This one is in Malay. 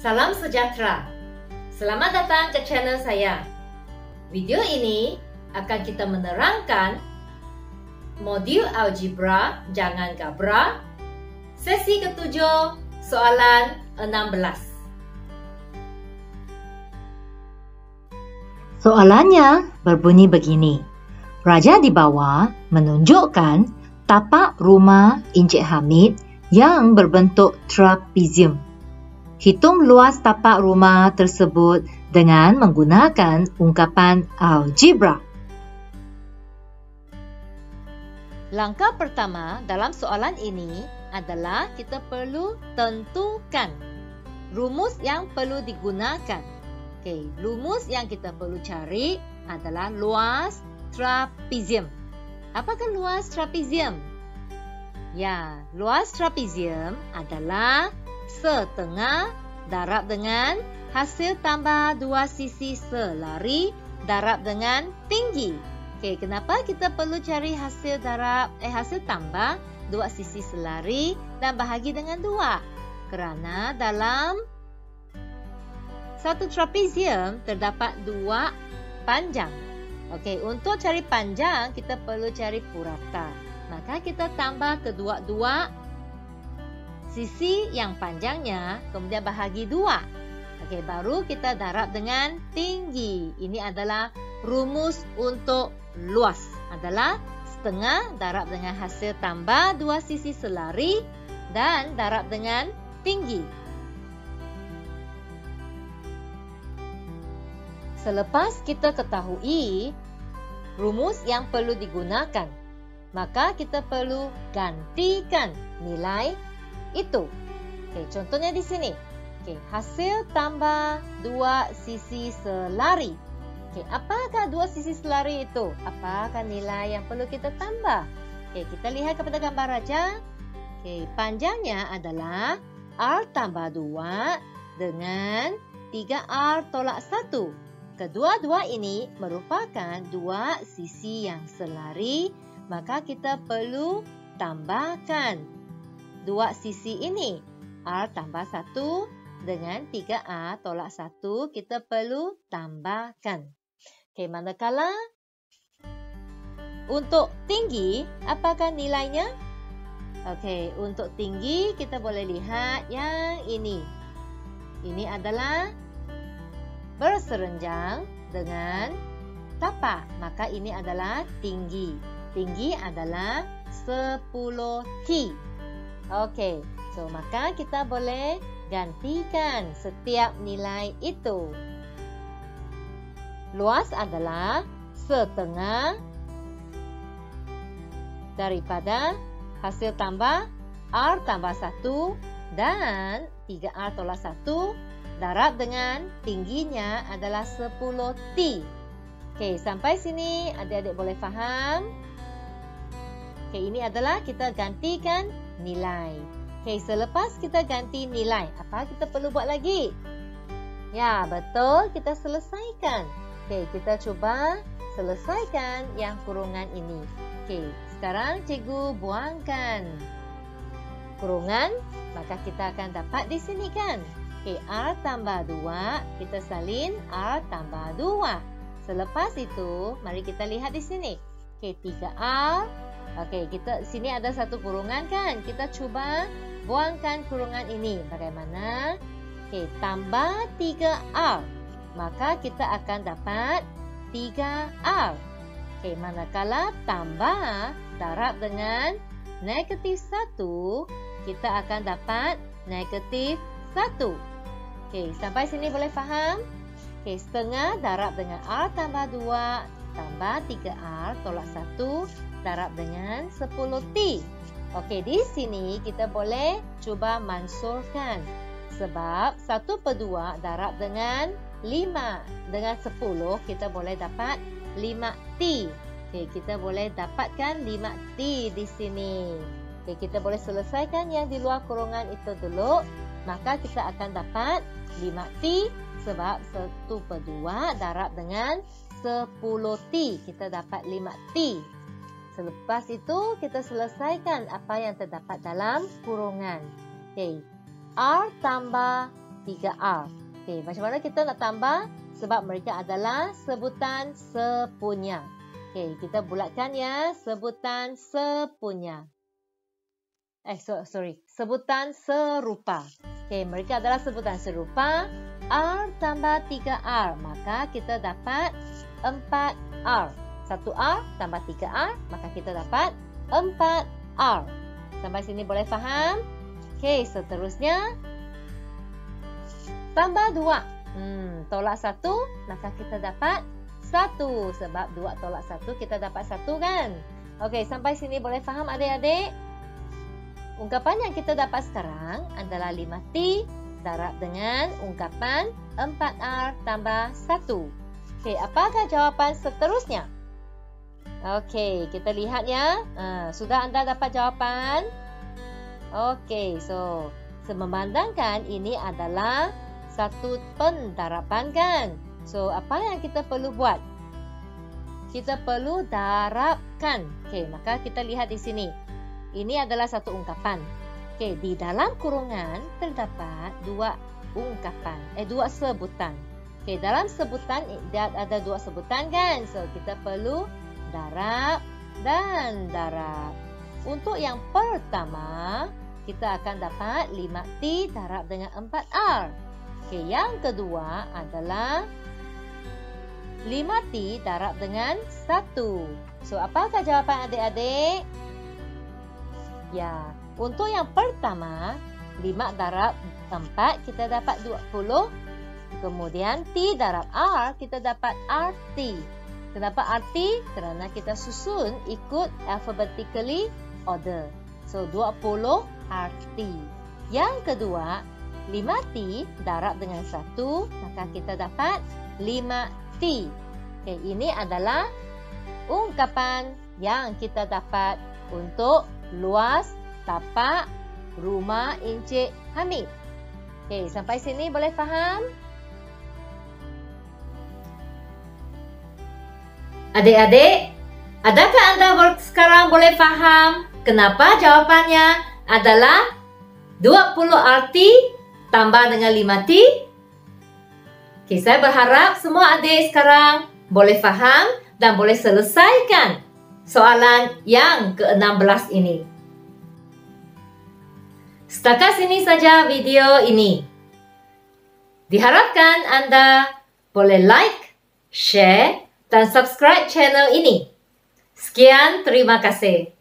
Salam sejahtera. Selamat datang ke channel saya. Video ini akan kita menerangkan modul algebra Jangan Gabra, sesi ketujuh, soalan 16. Soalannya berbunyi begini. Raja di bawah menunjukkan tapak rumah Encik Hamid yang berbentuk trapezium. Hitung luas tapak rumah tersebut dengan menggunakan ungkapan algebra. Langkah pertama dalam soalan ini adalah kita perlu tentukan rumus yang perlu digunakan. Okey, rumus yang kita perlu cari adalah luas trapezium. Apakah luas trapezium? Ya, luas trapezium adalah setengah darab dengan hasil tambah dua sisi selari darab dengan tinggi. Okey, kenapa kita perlu cari hasil tambah dua sisi selari dan bahagi dengan 2? Kerana dalam satu trapezium terdapat 2 panjang. Okey, untuk cari panjang kita perlu cari purata. Maka kita tambah kedua-dua sisi yang panjangnya, kemudian bahagi 2. Okey, baru kita darab dengan tinggi. Ini adalah rumus untuk luas. Adalah setengah darab dengan hasil tambah dua sisi selari dan darab dengan tinggi. Selepas kita ketahui rumus yang perlu digunakan, maka kita perlu gantikan nilai itu. Okey, contohnya di sini. Okey, hasil tambah dua sisi selari. Okey, apakah dua sisi selari itu? Apakah nilai yang perlu kita tambah? Okey, kita lihat kepada gambar raja. Okey, panjangnya adalah R tambah 2 dengan 3R tolak 1. Kedua-dua ini merupakan dua sisi yang selari, maka kita perlu tambahkan dua sisi ini. R tambah 1 dengan 3R tolak 1 kita perlu tambahkan. Okey, manakala untuk tinggi, apakah nilainya? Okey, untuk tinggi kita boleh lihat yang ini. Ini adalah berserenjang dengan tapak. Maka ini adalah tinggi. Tinggi adalah 10T. Okey, so maka kita boleh gantikan setiap nilai itu. Luas adalah setengah daripada hasil tambah R tambah 1 dan 3R tolak 1 darab dengan tingginya adalah 10T. Okey, sampai sini adik-adik boleh faham? Okey, ini adalah kita gantikan nilai. Okey, selepas kita ganti nilai, apa kita perlu buat lagi? Ya, betul, kita selesaikan. Okey, kita cuba selesaikan yang kurungan ini. Okey, sekarang cikgu buangkan kurungan, maka kita akan dapat di sini kan? Okey, R tambah 2, kita salin R tambah 2. Selepas itu, mari kita lihat di sini. Okey, 3R. Okey, kita sini ada satu kurungan kan? Kita cuba buangkan kurungan ini. Bagaimana? Okey, tambah 3R. Maka kita akan dapat 3R. Okey, manakala tambah darab dengan negatif 1, kita akan dapat negatif 1. Okey, sampai sini boleh faham? Okey, setengah darab dengan R tambah 2 tambah 3R tolak 1 darab dengan 10T. Okey, di sini kita boleh cuba mansurkan. Sebab 1/2 darab dengan 5 dengan 10, kita boleh dapat 5T. Okey, kita boleh dapatkan 5T di sini. Okey, kita boleh selesaikan yang di luar kurungan itu dulu. Maka kita akan dapat 5T sebab 1/2 darab dengan 10T. Kita dapat 5T. Selepas itu, kita selesaikan apa yang terdapat dalam kurungan. Okey, R tambah 3R. Okey, macam mana kita nak tambah? Sebab mereka adalah sebutan sepunya. Okey, kita bulatkan ya, sebutan sepunya. Sebutan serupa. Okey, mereka adalah sebutan serupa. R tambah 3R, maka kita dapat 4R. 1R tambah 3R, maka kita dapat 4R. Sampai sini boleh faham? Okey, seterusnya tambah 2. Tolak 1, maka kita dapat 1. Sebab 2 tolak 1, kita dapat 1 kan? Okey, sampai sini boleh faham adik-adik? Ungkapan yang kita dapat sekarang adalah 5T darab dengan ungkapan 4R tambah 1. Okey, apakah jawapan seterusnya? Okey, kita lihat ya. Sudah anda dapat jawapan? Okey, so memandangkan ini adalah satu pendaraban kan? So, apa yang kita perlu buat? Kita perlu darabkan. Okey, maka kita lihat di sini. Ini adalah satu ungkapan. Okey, di dalam kurungan terdapat dua sebutan. Okey, dalam sebutan ada dua sebutan kan? So, kita perlu darab dan darab. Untuk yang pertama, kita akan dapat 5T darab dengan 4R. Okey, yang kedua adalah 5T darab dengan 1. So, apakah jawapan adik-adik? Ya, untuk yang pertama, 5 darab 4, kita dapat 20. Kemudian, T darab R, kita dapat RT. Kenapa RT? Kerana kita susun ikut alphabetically order. So, 20 RT. Yang kedua, 5T darab dengan 1, maka kita dapat 5T. Okay, ini adalah ungkapan yang kita dapat untuk luas tapak rumah Encik Hamid. Okay, sampai sini boleh faham? Adik-adik, adakah anda sekarang boleh faham kenapa jawapannya adalah 20 RT tambah dengan 5T? Okay, saya berharap semua adik sekarang boleh faham dan boleh selesaikan soalan yang ke-16 ini. Setakat sini saja video ini. Diharapkan anda boleh like, share dan subscribe channel ini. Sekian, terima kasih.